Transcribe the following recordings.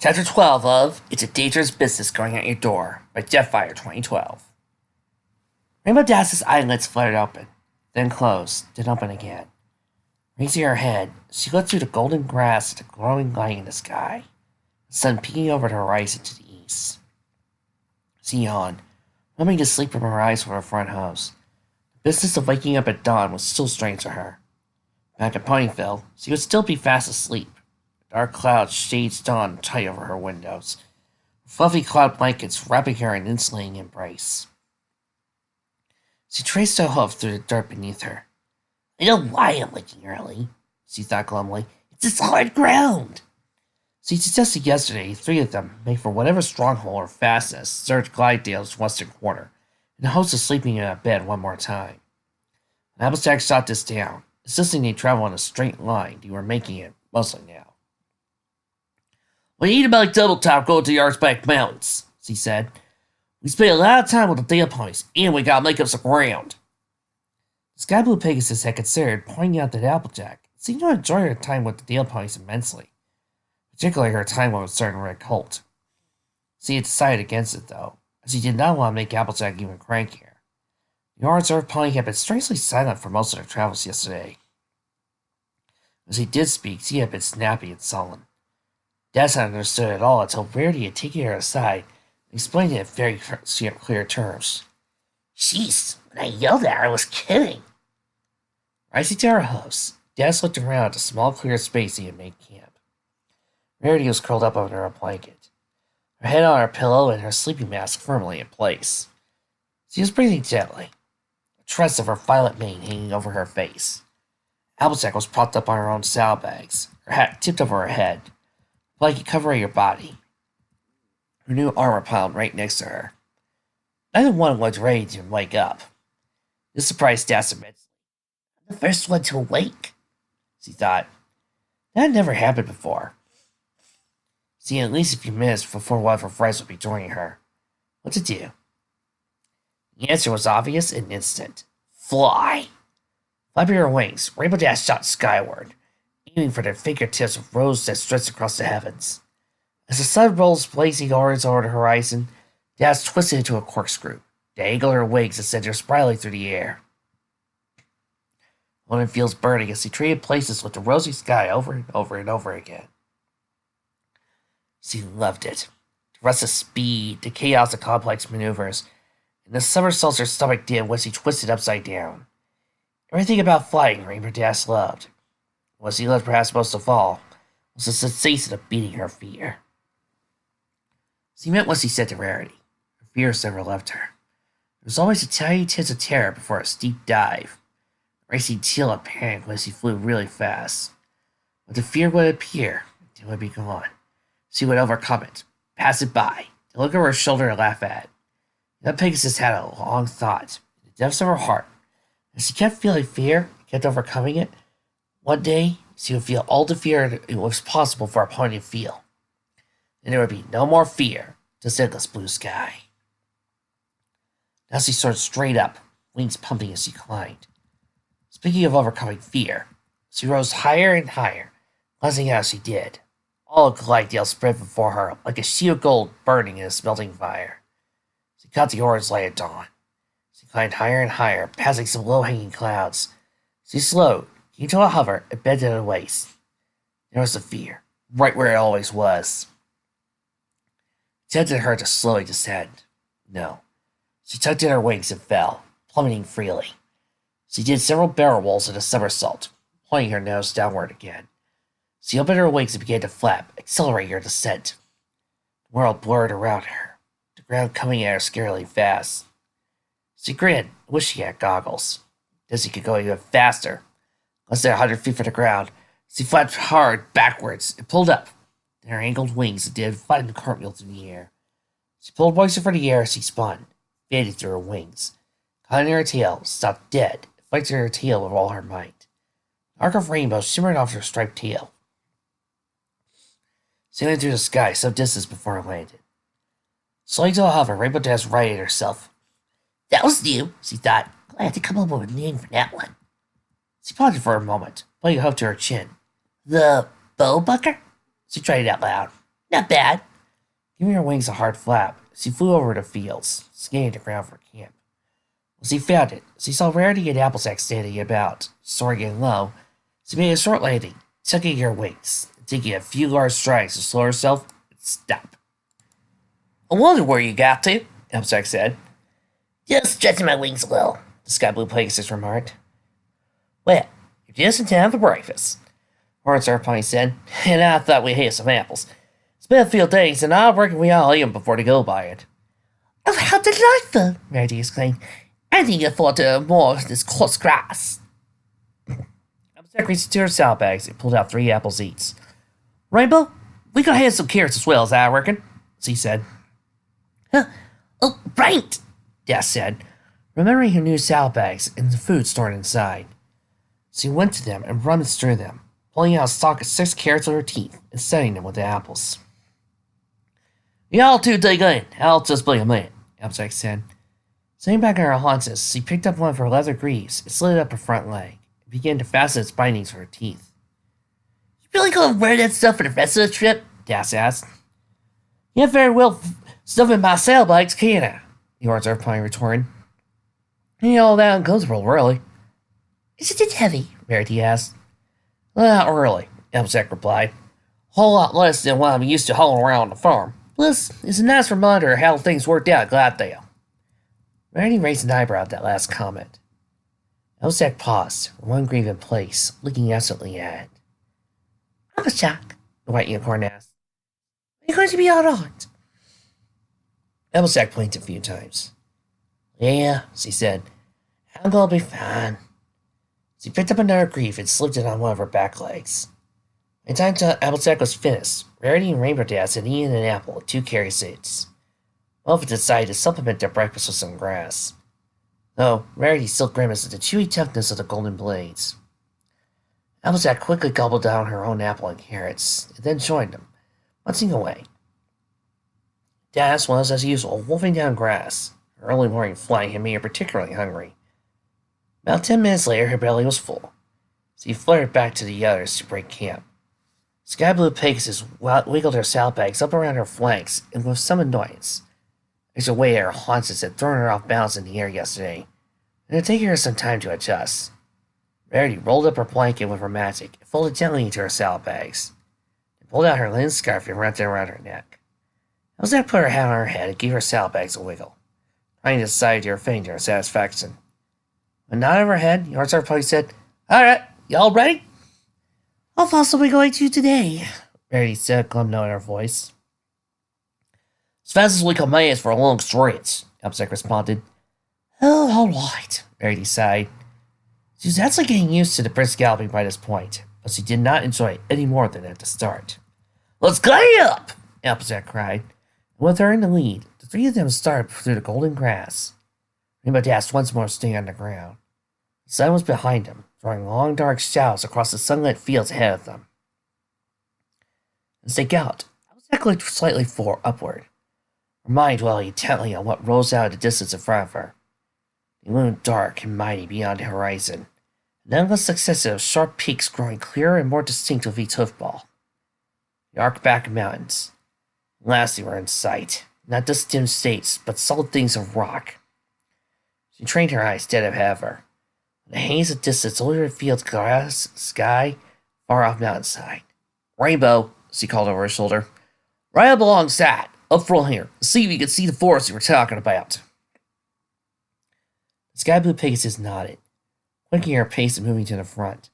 Chapter 12 of It's a Dangerous Business Going At Your Door by Jetfire 2012. Rainbow Dash's eyelids fluttered open, then closed, then open again. Raising her head, she looked through the golden grass at the glowing light in the sky, the sun peeking over the horizon to the east. She yawned, numbing the sleep from her eyes with her front hose. The business of waking up at dawn was still strange to her. Back at Ponyville, she would still be fast asleep. Dark clouds shades dawn tight over her windows, fluffy cloud blankets wrapping her in an insulating embrace. She traced her hoof through the dirt beneath her. I know why I'm waking early, she thought glumly. It's this hard ground. She suggested yesterday 3 of them make for whatever stronghold or fastness served Glidedale's western quarter, in the hopes of sleeping in a bed one more time. When Applejack shot this down, insisting they travel in a straight line, they were making it mostly now. We need to make double time going to the Archback Mountains, she said. We spent a lot of time with the Dale Ponies, and we gotta make up some ground. The Sky Blue Pegasus had considered pointing out that Applejack seemed to enjoy her time with the Dale Ponies immensely, particularly her time with a certain red colt. She had decided against it, though, as she did not want to make Applejack even crankier. The Orange Earth Pony had been strangely silent for most of their travels yesterday. As he did speak, she had been snappy and sullen. Dash had understood it all until Rarity had taken her aside and explained it in very clear terms. Jeez, when I yelled at her, I was kidding. Rising to her hoofs, Dash looked around at the small clear space he had made camp. Rarity was curled up under a blanket, her head on her pillow and her sleeping mask firmly in place. She was breathing gently, a tress of her violet mane hanging over her face. Applejack was propped up on her own saddlebags, her hat tipped over her head, blanket covering her body. Her new armor piled right next to her. Neither one looked ready to wake up. This surprised Dash immensely. I'm the first one to awake, she thought. That had never happened before. She had at least a few minutes before one of her friends would be joining her. What to do? The answer was obvious and instant. Fly! Flapping her wings, Rainbow Dash shot skyward, aiming for the fingertips of rose that stretched across the heavens. As the sun rolls blazing orange over the horizon, Dash twisted into a corkscrew, to angle her wings and send her spiraling through the air. One feels burning as he traded places with the rosy sky over and over and over again. She loved it. The restless speed, the chaos of complex maneuvers, and the somersaults her stomach did when she twisted upside down. Everything about flying Rainbow Dash loved. What she loved perhaps most of all was the sensation of beating her fear. She meant what she said to Rarity. Her fears never left her. There was always a tiny tinge of terror before a steep dive, a racing chill of panic when she flew really fast. But the fear would appear, and it would be gone. She would overcome it, pass it by, to look over her shoulder and laugh at it. That Pegasus had a long thought, in the depths of her heart. As she kept feeling fear, and kept overcoming it, one day she would feel all the fear it was possible for a pony to feel. And there would be no more fear, just endless blue sky. Now she soared straight up, wings pumping as she climbed. Speaking of overcoming fear, she rose higher and higher, buzzing out as she did. All of Glidedale spread before her like a sheet of gold burning in a smelting fire. She caught the orange light at dawn. She climbed higher and higher, passing some low-hanging clouds. She slowed, came to a hover, and bent at her waist. There was the fear, right where it always was. It tempted her to slowly descend. No. She tugged at her wings and fell, plummeting freely. She did several barrel rolls and a somersault, pointing her nose downward again. She opened her wings and began to flap, accelerating her descent. The world blurred around her, the ground coming at her scarily fast. She grinned, wishing she had goggles. Then she could go even faster. Less than 100 feet from the ground, she flapped hard backwards and pulled up. Then her angled wings did a fine cartwheel through the air. She pulled moisture from the air as she spun, faded through her wings. Caught in her tail, stopped dead, and flexed her tail with all her might. An arc of rainbow shimmered off her striped tail, sailing through the sky some distance before it landed. Slowing to a hover, Rainbow Dash righted herself. That was new, she thought. Glad to come up with a name for that one. She pondered for a moment, putting a hook to her chin. The Bowbucker? She tried it out loud. Not bad. Giving her wings a hard flap, she flew over the fields, scanning the ground for camp. When she found it, she saw Rarity and Applejack standing about, soaring and low. She made a short landing, tucking her wings, and taking a few large strides to slow herself and stop. I wonder where you got to, Applejack said. Just stretching my wings a little, the Sky Blue Pegasus remarked. Well, you're just in time for breakfast, Horns Airplane said, and I thought we'd have some apples. It's been a few days, and I reckon we all eat them before they go by it. Oh, how delightful! Rarity exclaimed. I think I thought more of this coarse grass. Applejack reached into her saddlebags and pulled out 3 apples each. Rainbow, we could have some carrots as well, as I reckon, she said. Huh? Oh, right, Dash said, remembering her new saddlebags and the food stored inside. She went to them and rummaged through them, pulling out a stalk of 6 carrots with her teeth and setting them with the apples. Y'all two dig in. I'll just be a minute, Applejack said. Sitting back on her haunches, she picked up one of her leather greaves and slid it up her front leg and began to fasten its bindings to her teeth. You really gonna wear that stuff for the rest of the trip? Dash asked. Can't very well stuff in my saddlebags, can I? The Horns Airplane retorted. Ain't all that uncomfortable, really. Isn't it heavy? Rarity asked. Not really, Applejack replied. A whole lot less than what I'm used to hauling around on the farm. Plus, it's a nice reminder of how things worked out at Glendale. Rarity raised an eyebrow at that last comment. Applejack paused, one greave in place, looking absently at it. Applejack, the White Unicorn asked. Are you going to be all right? Applejack blinked a few times. Yeah, she said. I'm going to be fine. She picked up another greave and slipped it on one of her back legs. By the time Applejack was finished, Rarity and Rainbow Dash had eaten an apple with 2 carry seeds. Both had decided to supplement their breakfast with some grass. Though, Rarity still grimaced at the chewy toughness of the golden blades. Applejack quickly gobbled down her own apple and carrots, and then joined them, munching away. Dash was, as usual, wolfing down grass. Her early morning flying had made her particularly hungry. About 10 minutes later, her belly was full. She fluttered back to the others to break camp. Sky Blue Pegasus wiggled her saddlebags up around her flanks, and with some annoyance. There's a way her haunches had thrown her off balance in the air yesterday, and it had taken her some time to adjust. Rarity rolled up her blanket with her magic and folded gently into her saddlebags. Then pulled out her linen scarf and wrapped it around her neck. Applejack put her hat on her head and gave her saddlebags a wiggle, trying to decide to her fitting to her satisfaction. When not over her head, the Horns Airplane said, All right, y'all ready? How fast are we going to today? Rarity said, a glum note in her voice. As fast as we can manage for a long stretch, Applejack responded. Oh, all right, Rarity sighed. She was actually getting used to the brisk galloping by this point, but she did not enjoy it any more than at the start. Let's get up! Applejack cried, and with her in the lead, the 3 of them started through the golden grass. Rainbow Dash once more staying on the ground. The sun was behind them, throwing long dark shadows across the sunlit fields ahead of them. As they galloped, Applejack looked slightly upward, her mind dwelling intently on what rose out of the distance in front of her. They loomed dark and mighty beyond the horizon, an endless succession of sharp peaks growing clearer and more distinct with each hoofball. The arc-back mountains. At last they were in sight, not just dim shapes, but solid things of rock. She trained her eyes dead ahead of her. The haze of distance only revealed grass, sky, far off mountainside. Rainbow, she called over her shoulder. Right up alongside, up front here. See if you can see the forest you were talking about. The Sky Blue Pegasus nodded, quickening her pace and moving to the front.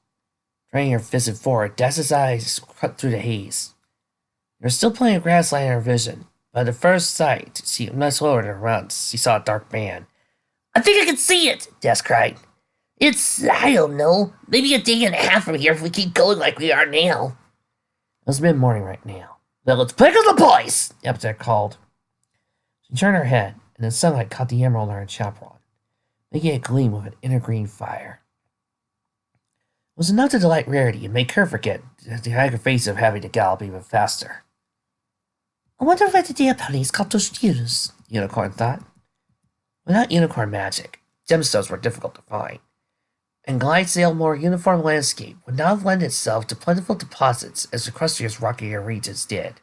Training her fist forward, Dash's eyes cut through the haze. There was still plenty of grass lying in her vision, but at first sight, she much slower than her runs. She saw a dark band. I think I can see it, Dash cried. It's, I don't know, maybe a day and a half from here if we keep going like we are now. It was mid-morning right now. Well, let's pick up the boys, Applejack called. She turned her head, and the sunlight caught the emerald on her chaperon, making it gleam with an inner green fire. It was enough to delight Rarity and make her forget the aggravation of having to gallop even faster. I wonder where the deer ponies got those steers, Unicorn thought. Without unicorn magic, gemstones were difficult to find, and Glydesdale's more uniform landscape would not have lent itself to plentiful deposits as the crustiest, rockier regions did.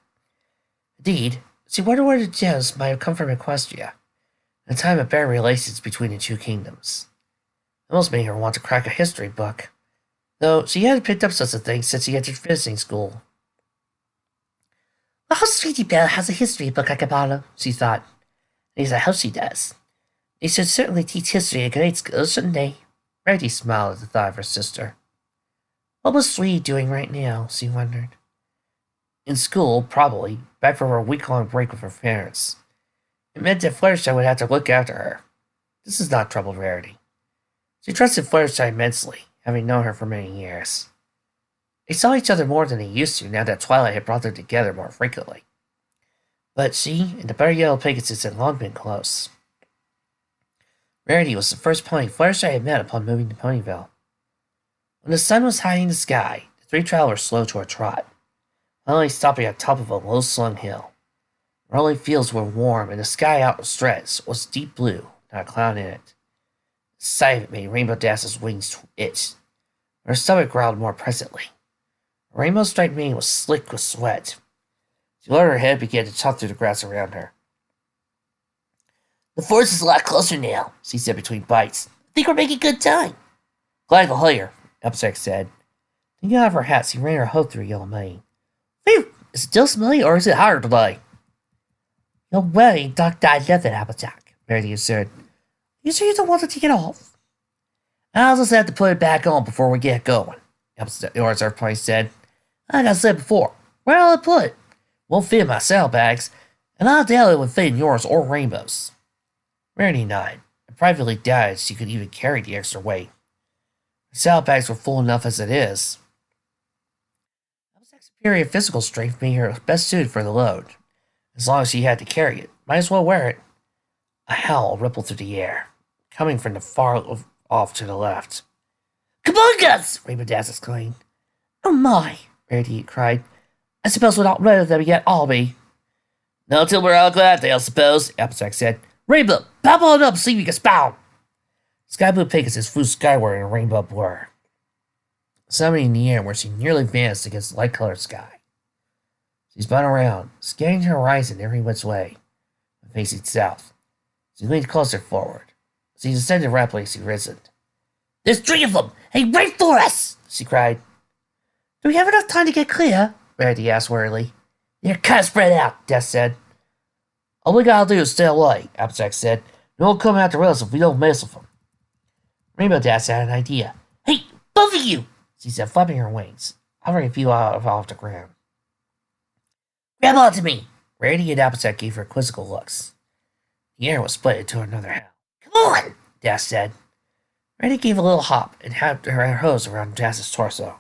Indeed, she wondered where the gems might have come from Equestria, in a time of bare relations between the two kingdoms. It almost made her want to crack a history book, though she hadn't picked up such a thing since she entered visiting school. Well, how Sweetie Belle has a history book I can borrow, she thought. At least I hope she does. They should certainly teach history at grade school, shouldn't they? Rarity smiled at the thought of her sister. What was Sweetie doing right now, she wondered. In school, probably, back from her week-long break with her parents. It meant that Fluttershy would have to look after her. This is not trouble Rarity. She trusted Fluttershy immensely, having known her for many years. They saw each other more than they used to now that Twilight had brought them together more frequently. But she and the Butter Yellow Pegasus had long been close. Rarity was the first pony Fluttershy had met upon moving to Ponyville. When the sun was high in the sky, the three travelers slowed to a trot, finally stopping at the top of a low-slung hill. The rolling fields were warm, and the sky outstretched was deep blue, not a cloud in it. The sight of it made Rainbow Dash's wings itch. Her stomach growled more presently. Her rainbow-striped mane was slick with sweat. She lowered her head and began to chop through the grass around her. The forest is a lot closer now, she said between bites. I think we're making good time. Glad to hear, Applejack said. Taking out of her hat, she ran her hoe through Yellow Mane. Phew! Is it still smelly, or is it hotter today? You're wearing dark-dyed leather, Applejack, Rarity said. You sure you don't want to take it off? I'll just have to put it back on before we get going, the Reserve Pony said. Like I said before, where'll I put it? Won't fit in my saddlebags, and I doubt it would fit in yours or Rainbow's. Rarity nodded, and privately doubted she could even carry the extra weight. Her saddlebags were full enough as it is. Applejack's superior physical strength made her best suited for the load. As long as she had to carry it, might as well wear it. A howl rippled through the air, coming from the far off to the left. Come on, Gus! Rainbow Dash exclaimed. Oh my, Rarity cried. I suppose we're not rid of them yet, are we? Not till we're all glad, I suppose, Applejack said. Rainbow, pop on up, see if you can spout! Sky Blue Pegasus flew skyward in a rainbow blur, summoning in the air where she nearly vanished against the light-colored sky. She spun around, scanning the horizon every which way, and facing south. She leaned closer forward. She descended rapidly as she risen. There's 3 of them! Hey, wait for us! She cried. Do we have enough time to get clear? Rarity asked wearily. They're kind of spread out, Death said. All we gotta do is stay away, Applejack said. No one will come after us if we don't mess with them. Rainbow Dash had an idea. Hey, both of you! She said, flapping her wings, hovering a few off the ground. Grab onto me! Rarity and Applejack gave her quizzical looks. The air was split into another howl. Come on! Dash said. Rarity gave a little hop and had her hose around Dash's torso.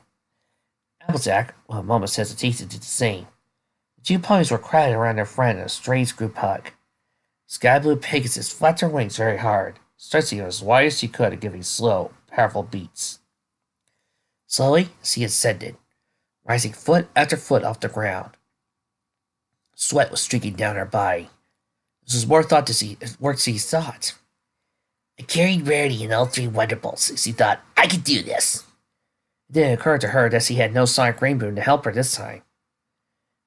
Applejack, with a moment's hesitation, did the same. The 2 ponies were crowded around their friend in a strange group hug. Sky Blue Pegasus flapped her wings very hard, stretching them as wide as she could and giving slow, powerful beats. Slowly, she ascended, rising foot after foot off the ground. Sweat was streaking down her body. This was more work she thought. I carried Rarity and all 3 Wonderbolts, she thought. I could do this. It didn't occur to her that she had no Sonic Rainbow to help her this time.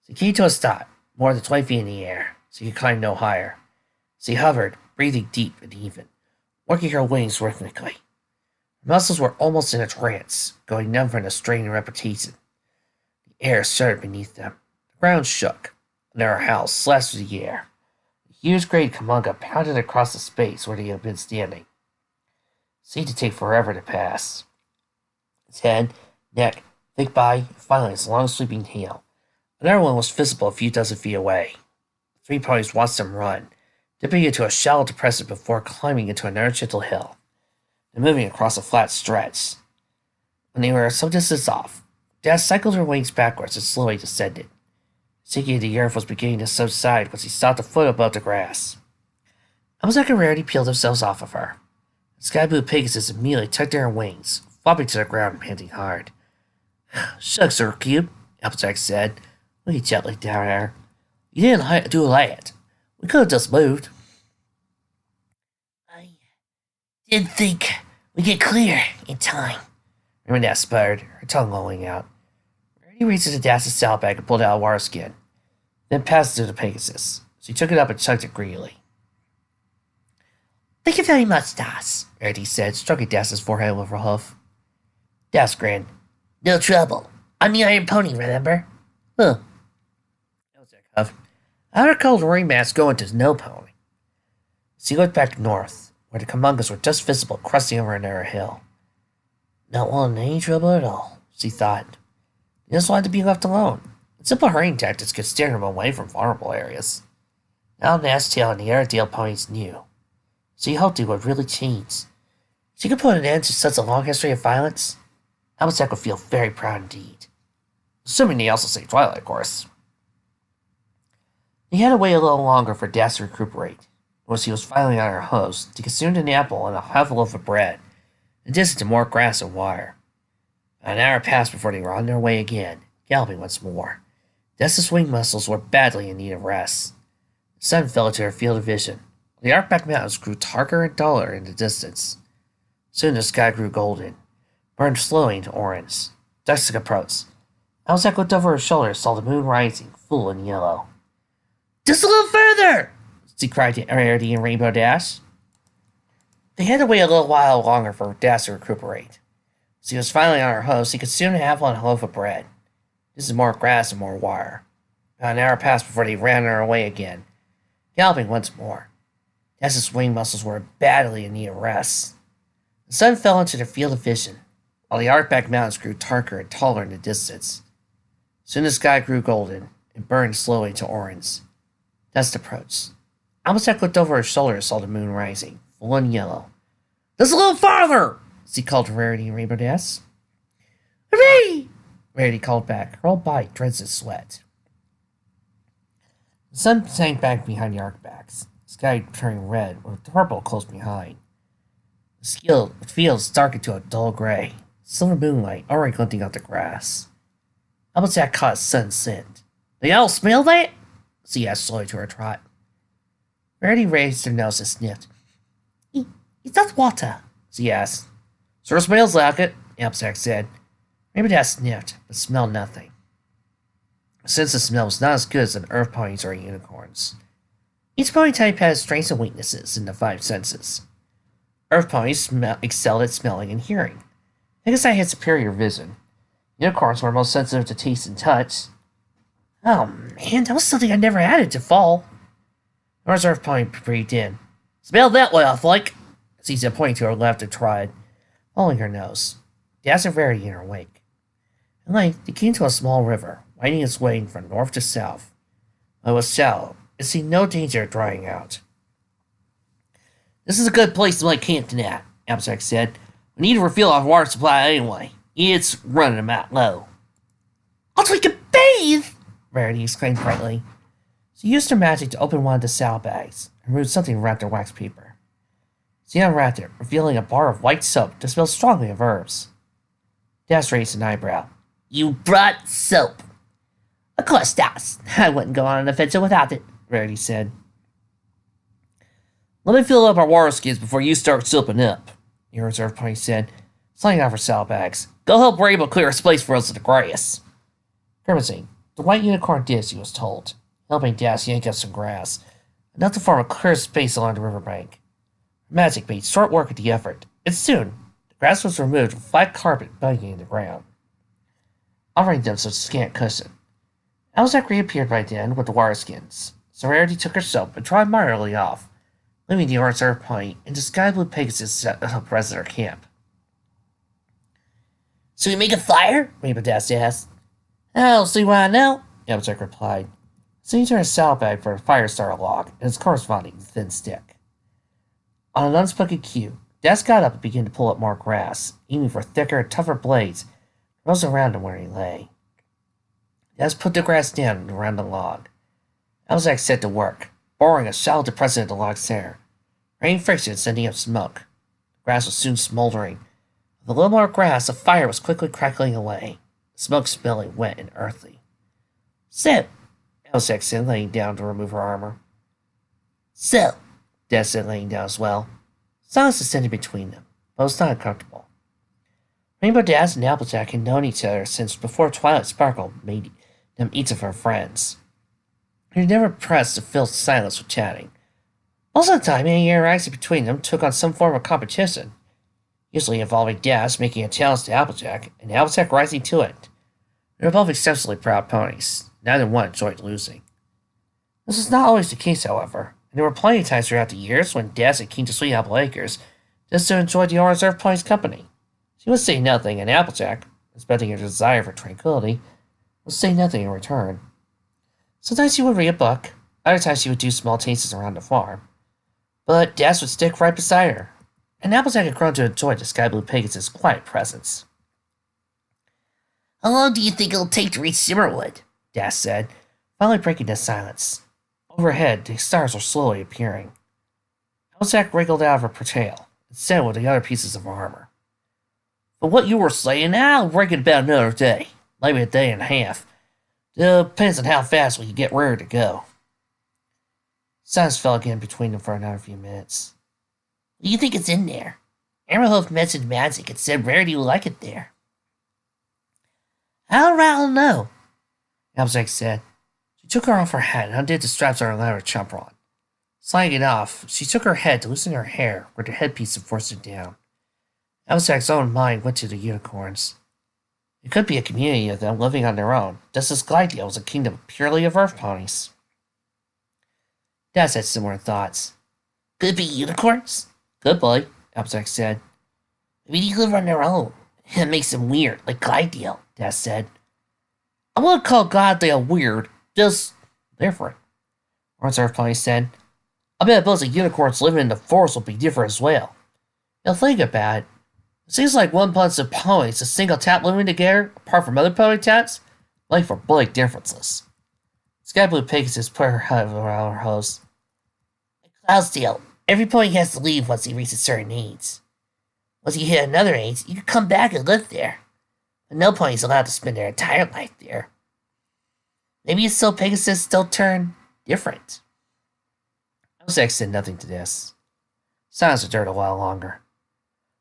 She came to a stop, more than 20 feet in the air. She could climb no higher. She hovered, breathing deep and even, working her wings rhythmically. Her muscles were almost in a trance, going numb from the strain and repetition. The air shuddered beneath them. The ground shook, and there were howls slashed through the air. The huge gray Kamunga pounded across the space where they had been standing. It seemed to take forever to pass. Its head, neck, thick body, and finally its long sweeping tail. Another one was visible a few dozen feet away. The 3 ponies watched them run, dipping into a shallow depression before climbing into another gentle hill, and moving across a flat stretch. When they were some distance off, Dash cycled her wings backwards and slowly descended. Sinking the earth was beginning to subside when she stopped a foot above the grass. Applejack and Rarity peeled themselves off of her. The Sky Blue Pegasus immediately tugged at her wings, flopping to the ground and panting hard. Shucks, her cube, Applejack said, looking gently down at her. You didn't do that. We could have just moved. I didn't think we'd get clear in time, Rainbow sputtered, her tongue lolling out. Rarity reached into Dash's saddlebag and pulled out a water skin. then passed it to the Pegasus. She took it up and chugged it greedily. Thank you very much, Das, Rarity said, stroking Das's forehead with her hoof. Das grinned. No trouble. I'm the Iron Pony, remember? Huh. Applejack huffed. I recall the ringmaster going to no pony. She looked back north, where the Kamungas were just visible, crusting over a narrow hill. Not wanting any trouble at all, she thought. He just wanted to be left alone. Simple herding tactics could steer him away from vulnerable areas. Now Nashtail and the Airedale ponies knew. She hoped it would really change. She could put an end to such a long history of violence. Applejack would feel very proud indeed. Assuming they also saved Twilight, of course. He had to wait a little longer for Das to recuperate. When she was finally on her hose, she consumed an apple and a half a loaf of bread, and dished to more grass and wire. An hour passed before they were on their way again, galloping once more. Das's wing muscles were badly in need of rest. The sun fell into her field of vision. The Arcback Mountains grew darker and duller in the distance. Soon the sky grew golden, burned slowly into orange. Dusk approached. Applejack looked over her shoulder and saw the moon rising, full and yellow. Just a little further! She cried to Rarity and Rainbow Dash. They had to wait a little while longer for Dash to recuperate. She was finally on her hose. She consumed half on a loaf of bread. This is more grass and more wire. About an hour passed before they ran her away again, galloping once more. Dash's wing muscles were badly in need of rest. The sun fell into their field of vision, while the Arcback Mountains grew darker and taller in the distance. Soon the sky grew golden and burned slowly to orange. Dusk approached. Applejack looked over her shoulder and saw the moon rising, full and yellow. Just a little farther! She called to Rarity and Rainbow Dash. Hooray! Rarity called back, her whole body drenched in sweat. The sun sank back behind the Arcbacks, the sky turning red with purple close behind. The fields darkened to a dull gray, silver moonlight already glinting off the grass. Applejack caught a sudden scent. Do y'all smell that? She asked slowly to her trot. Rarity raised her nose and sniffed. Is that water? She asked. Sure smells like it, Applejack said. Rainbow Dash sniffed, but smelled nothing. The sense of smell was not as good as an earth ponies or unicorns. Each pony type has strengths and weaknesses in the five senses. Earth ponies excelled at smelling and hearing. Pegasus had superior vision. Unicorns were most sensitive to taste and touch. Oh man, that was something I never added to fall. North's Earth pony breathed in. Smell that way, I think, she said, pointing to her left and tried, following her nose. Dash and Rarity in her wake. At length, they came to a small river, winding its way from north to south. It was shallow, it seemed no danger of drying out. This is a good place to lay camp tonight, Applejack said. We need to refill our water supply anyway. It's running about low. Also, we can bathe! Rarity exclaimed brightly. She used her magic to open one of the saddlebags and removed something wrapped in wax paper. She unwrapped it, revealing a bar of white soap that smelled strongly of herbs. Dash raised an eyebrow. You brought soap. Of course, Dash. I wouldn't go on an adventure without it, Rarity said. Let me fill up our water skins before you start soaping up, the reserve pony said, sliding off her saddlebags. Go help Rainbow clear a space for us in the grass. Grimacing, the white unicorn did as he was told, helping Dash yank up some grass, enough to form a clear space along the riverbank. Magic made short work of the effort, and soon the grass was removed with flat carpet banging in the ground, offering them such scant cushion. Applejack reappeared by then with the water skins, so Rarity took her soap and trod moderately off, leaving the orange Earth pony and the sky blue Pegasus set up rest at her camp. So we make a fire? Rainbow Dash asked. I'll see why now, Applejack replied, seeing to her saddlebag for a fire starter log and its corresponding thin stick. On an unspoken cue, Dash got up and began to pull up more grass, aiming for thicker, tougher blades that rose around him where he lay. Dash put the grass down and around the log. Applejack set to work, boring a shallow depression in the log's center, raining friction and sending up smoke. The grass was soon smoldering. With a little more grass, the fire was quickly crackling away, the smoke smelling wet and earthy. So, Applejack said, laying down to remove her armor. So, Dash said, laying down as well. Silence descended between them, but it was not uncomfortable. Rainbow Dash and Applejack had known each other since before Twilight Sparkle made them each of her friends. You're never pressed to fill silence with chatting. Most of the time, any interaction between them took on some form of competition, usually involving Dash making a challenge to Applejack, and Applejack rising to it. They were both exceptionally proud ponies. Neither one enjoyed losing. This was not always the case, however, and there were plenty of times throughout the years when Dash and keen to Sweet Apple Acres just to enjoy the unreserved pony's company. She would say nothing, and Applejack, expecting her desire for tranquility, would say nothing in return. Sometimes she would read a book, other times she would do small tastes around the farm, but Dash would stick right beside her, and Applejack had grown to enjoy the Sky Blue Pegasus' quiet presence. "How long do you think it'll take to reach Simmerwood?" Dash said, finally breaking the silence. Overhead, the stars were slowly appearing. Applejack wriggled out of her portrayal and said with the other pieces of her armor, "But what you were saying, I'll reckon about another day, maybe a day and a half. Depends on how fast we can get ready to go." Silence fell again between them for another few minutes. "What do you think is in there? Emerald mentioned magic and said Rarity will like it there." "I don't know," Applejack said. She took her off her hat and undid the straps on her leather chaperon. Sliding it off, she took her head to loosen her hair where the headpiece had forced it down. Applejack's own mind went to the unicorns. It could be a community of them living on their own, just as Glidale was a kingdom purely of earth ponies. Dash had similar thoughts. "Could it be unicorns?" "Good boy," Applejack said. "Maybe they live on their own. It makes them weird, like Glidale," Dash said. "I wouldn't call Glidale weird, just different," Orange Earth Pony said. "I bet most of the unicorns living in the forest will be different as well. You'll think about it. It seems like one bunch of ponies, a single tap living together, apart from other pony taps, make for big differences." Sky Blue Pegasus put her head around her host. "Like Cloudsdale, every pony has to leave once he reaches certain age. Once you hit another age, you can come back and live there. But no pony is allowed to spend their entire life there. Maybe it's so Pegasus don't turn different." Applejack said nothing to this. Silence endured a while longer.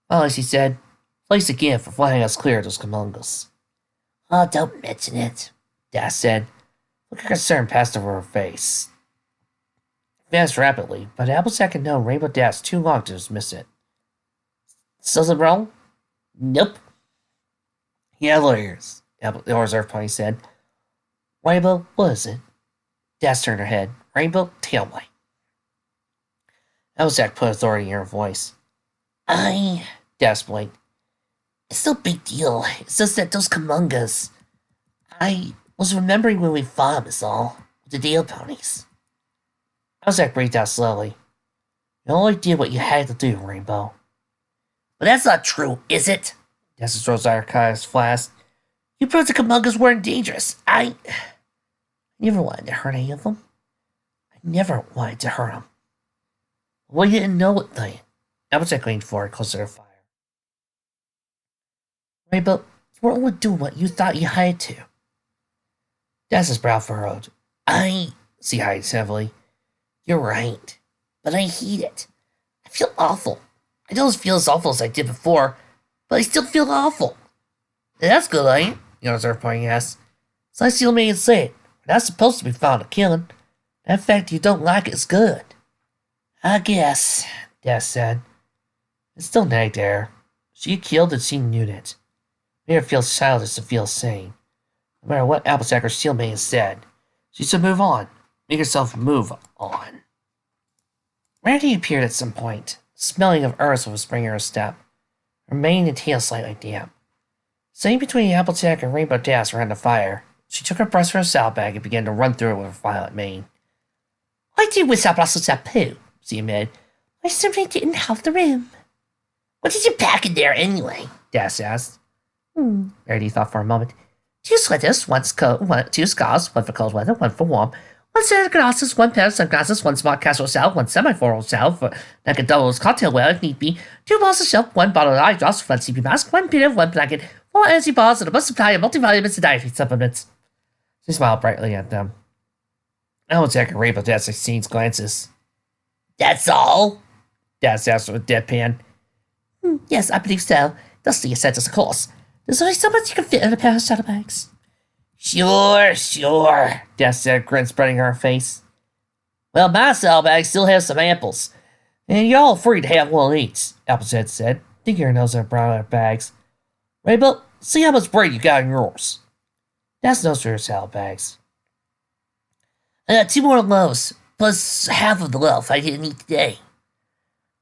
Finally, she said, "Thanks again for letting us clear those Kamungas." "Oh, don't mention it," Dash said. Look of concern passed over her face. It vanished rapidly, but Applejack had known Rainbow Dash too long to dismiss it. "Something wrong?" "Nope." "Yeah, lawyers," the Reserve Pony said. "Rainbow, what is it?" Dash turned her head. "Rainbow, tell me." Applejack put authority in her voice. Dash blinked. "It's no big deal. It's just that those Kamungas. I was remembering when we fought them, is all, with the Dale ponies." Applejack breathed out slowly. "You only did what you had to do, Rainbow." "But that's not true, is it?" Dash's Rosire eyes flashed. "You proved the Kamungas weren't dangerous. I never wanted to hurt any of them. I never wanted to hurt them." "Well, you didn't know it then." Applejack leaned forward closer to the fire. "Rainbow, you were only doing what you thought you had to." Dash's brow furrowed. She sighed heavily. "You're right, but I hate it. I feel awful. I don't feel as awful as I did before, but I still feel awful." "That's good, ain't it?" the Reserve Pony asked. "It's nice you made it say it. We're not supposed to be fond of killing. That fact you don't like it is good." "I guess," Dash said. It still nagged at her. She had killed and she knew it. It made her feel childish to feel sane. No matter what Applejack or Steelman said, she should move on. Make herself move on. Randy appeared at some point, smelling of earth with a spring in her step, her mane and tail slightly damp. Sitting between Applejack and Rainbow Dash around the fire, she took her brush from her saddlebag and began to run through it with her violet mane. "I do wish I brought a poo," she admitted. "I simply didn't have the room." "What did you pack in there, anyway?" Dash asked. Rarity thought for a moment. "2 sweaters, 2 scarves, 1 for cold weather, 1 for warm, 1 set of glasses, 1 pair of sunglasses, 1 smart casual salve, 1 semi-formal salve for like a double cocktail wear if need be, 2 balls of soap, 1 bottle of eye drops, 1 CP mask, 1 pillow, 1 blanket, 4 energy bars, and a must supply of multivitamins and dietary supplements." She smiled brightly at them. Applejack and Rainbow Dash exchanged glances. "That's all?" Dash asked with a deadpan. "Yes, I believe so. Thus the essentials, of course. There's only so much you can fit in a pair of saddlebags." Sure, sure, Death said, grin spreading her face. Well, my saddlebag still has some apples, and you're all free to have one of each, Applejack said, digging her nose in her brown bags. Rainbow, see how much bread you got in yours. That's no for your saddlebags. I got 2 more loaves, plus half of the loaf I didn't eat today.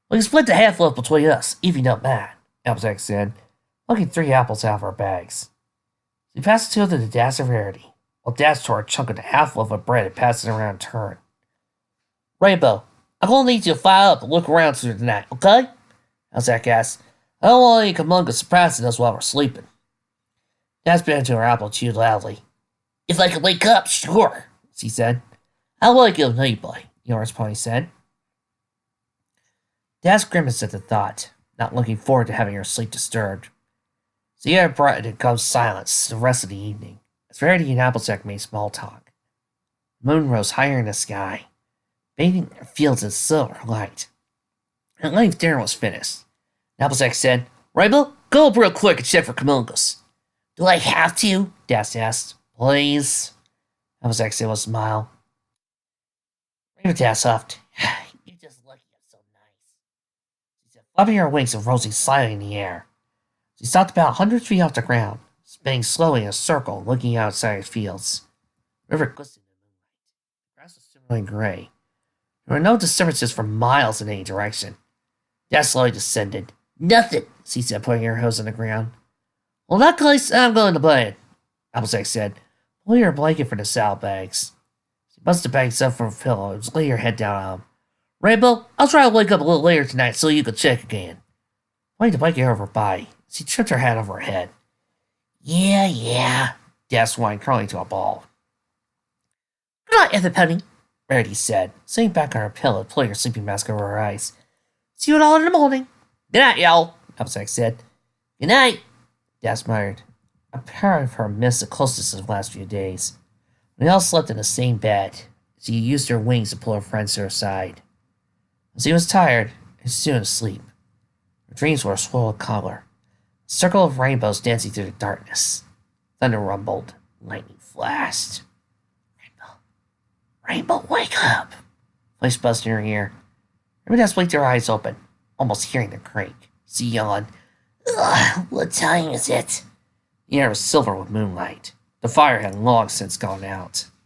We can split the half loaf between us, if you don't mind, Applejack said, looking 3 apples out of her bags. She passed the 2 of them to Dash of Rarity, while Dash tore a chunk of the half loaf of bread and passed it around in turn. Rainbow, I'm gonna need you to fire up and look around through the night, okay? Applejack asked. I don't want any Kamunga surprising us while we're sleeping. Dash bit into her apple and chewed loudly. If I could wake up, sure, she said. I'll wake up anybody, Yours Pony said. Dash grimaced at the thought, not looking forward to having her sleep disturbed. Sierra brought it in gum silence the rest of the evening, as Rarity and Applejack made small talk. The moon rose higher in the sky, bathing their fields in silver light. At length dinner was finished. Applejack said, Rainbow, go up real quick and check for Kamungas. Do I have to? Dash asked. Please. Applejack said with a smile. Rainbow Dash huffed. You're just lucky I'm so nice. She said, flapping her wings and rosing slightly in the air. She stopped about 100 feet off the ground, spinning slowly in a circle, looking outside the fields. The river glistened in the moonlight. The grass was similarly gray. There were no disturbances for miles in any direction. Dash slowly descended. Nothing, she said, putting her hose on the ground. Well, in that case, I'm going to bed, Applejack said, pulling her blanket from the saddlebags. She buzzed the bags up from a pillow and just laid her head down on them. Rainbow, I'll try to wake up a little later tonight so you can check again. Pointing the blanket over her body, she tripped her hat over her head. Yeah, Dash whined, curling to a ball. Good night, Everpenny, Rarity said, sitting back on her pillow and pulling her sleeping mask over her eyes. See you all in the morning. Good night, y'all, Applejack said. Good night, Dash muttered. A pair of her missed the closest of the last few days. They all slept in the same bed. She used her wings to pull her friends to her side. As she was tired and soon asleep, her dreams were a swirl of color, a circle of rainbows dancing through the darkness. Thunder rumbled, lightning flashed. Rainbow, wake up! Voice buzzed in her ear. Rainbow Dash blinked her eyes open, almost hearing the creak. She yawned. Ugh, what time is it? The air was silver with moonlight. The fire had long since gone out.